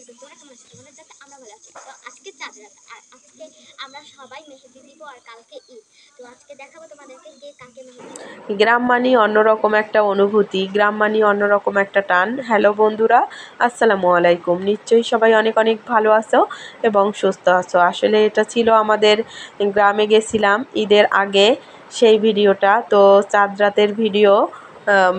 আছো? তোমরা কেমন আছো? তোমাদের যাতে আমরা ভালো আছি। তো আজকে চাঁদ রাত আর আজকে আমরা সবাই মেহেদি দিব আর কালকে ঈদ। তো আজকে দেখাবো তোমাদেরকে কে কাকে মেহেদি দিব। গ্রাম মানেই অন্যরকম একটা অনুভূতি, গ্রাম মানেই অন্যরকম একটা টান। হ্যালো বন্ধুরা, আসসালামু আলাইকুম। নিশ্চয়ই সবাই অনেক অনেক ভালো আছো এবং সুস্থ আছো। আসলে এটা ছিল আমাদের গ্রামে গেছিলাম ঈদের আগে সেই ভিডিওটা। তো চাঁদ রাতের ভিডিও,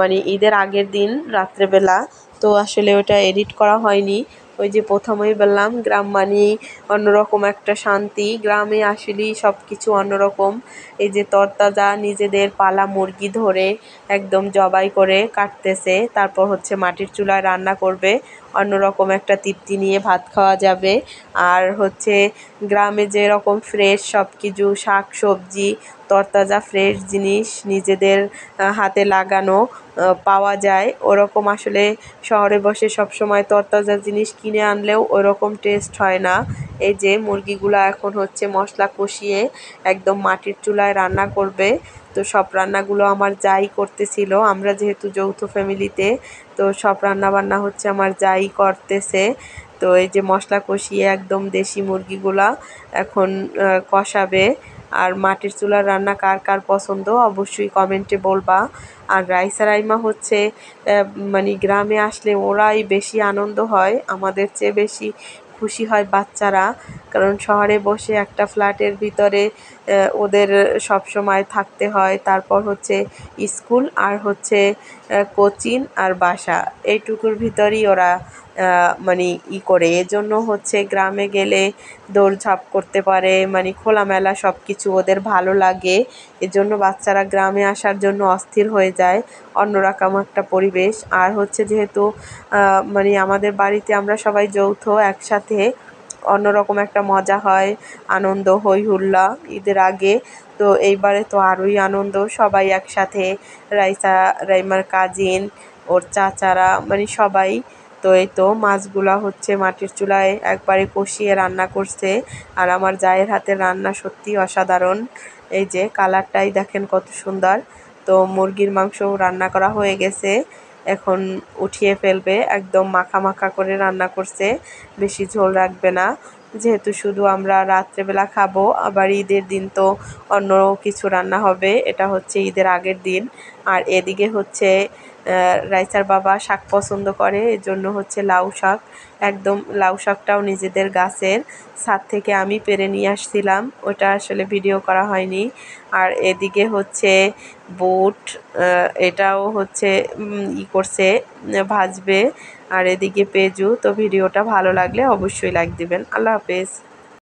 মানে ঈদের আগের দিন রাত্রেবেলা। তো আসলে ওটা এডিট করা হয়নি। ওই যে প্রথমেই বললাম, গ্রাম মানেই অন্যরকম একটা শান্তি। গ্রামে আসলেই সব কিছু অন্যরকম। এই যে তরতাজা নিজেদের পালা মুরগি ধরে একদম জবাই করে কাটতেছে, তারপর হচ্ছে মাটির চুলায় রান্না করবে, অন্যরকম একটা তৃপ্তি নিয়ে ভাত খাওয়া যাবে। আর হচ্ছে গ্রামে যেরকম ফ্রেশ সব কিছু শাক সবজি, তরতাজা ফ্রেশ জিনিস নিজেদের হাতে লাগানো পাওয়া যায়, ওরকম আসলে শহরে বসে সব সময় তরতাজা জিনিস কিনে আনলেও ওরকম টেস্ট হয় না। এই যে মুরগিগুলো এখন হচ্ছে মশলা কষিয়ে একদম মাটির চুলায় রান্না করবে। তো সব রান্নাগুলো আমার যাই করতেছিল, আমরা যেহেতু যৌথ ফ্যামিলিতে, তো সব রান্না বান্না হচ্ছে আমার যাই করতেছে। তো এই যে মশলা কষিয়ে একদম দেশি মুরগিগুলা এখন কষাবে। আর মাটির চুলার রান্না কার কার পছন্দ অবশ্যই কমেন্টে বলবা। আর রাইসা রাইমা হচ্ছে মানে গ্রামে আসলে ওরাই বেশি আনন্দ হয়, আমাদের চেয়ে বেশি খুশি হয় বাচ্চারা। কারণ শহরে বসে একটা ফ্ল্যাটের ভিতরে ওদের সব সময় থাকতে হয়, তারপর হচ্ছে স্কুল আর হচ্ছে কোচিং আর বাসা, এইটুকুর ভিতরেই ওরা মানে করে। এজন্য হচ্ছে গ্রামে গেলে দৌড়ঝাঁপ করতে পারে, মানে খোলামেলা সব কিছু ওদের ভালো লাগে। এজন্য বাচ্চারা গ্রামে আসার জন্য অস্থির হয়ে যায়, অন্যরকম একটা পরিবেশ। আর হচ্ছে যেহেতু মানে আমাদের বাড়িতে আমরা সবাই যৌথ একসাথে, অন্যরকম একটা মজা হয়, আনন্দ হই হুল্লা ঈদের আগে। তো এইবারে তো আরোই আনন্দ, সবাই একসাথে, রাইসা রাইমার কাজিন, ওর চাচারা, মানে সবাই। তো এই তো মাছগুলা হচ্ছে মাটির চুলায় একবারে কষিয়ে রান্না করছে। আর আমার জায়ের হাতের রান্না সত্যি অসাধারণ। এই যে কালারটাই দেখেন কত সুন্দর। তো মুরগির মাংস রান্না করা হয়ে গেছে, এখন উঠিয়ে ফেলবে। একদম মাখা মাখা করে রান্না করছে, বেশি ঝোল রাখবে না, যেহেতু শুধু আমরা রাত্রেবেলা খাবো। আবার ঈদের দিন তো অন্য কিছু রান্না হবে, এটা হচ্ছে ঈদের আগের দিন। আর এদিকে হচ্ছে রাইসার বাবা শাক পছন্দ করে, এজন্য হচ্ছে লাউ শাক, একদম লাউ শাকটাও নিজেদের গাছের, ছাদ থেকে আমি পেরে নিয়ে আসছিলাম, ওটা আসলে ভিডিও করা হয়নি। আর এদিকে হচ্ছে বুট, এটাও হচ্ছে করছে, ভাজবে। আর এদিকে পেঁয়াজু। তো ভিডিওটা ভালো লাগলে অবশ্যই লাইক দিবেন। আল্লাহ হাফেজ।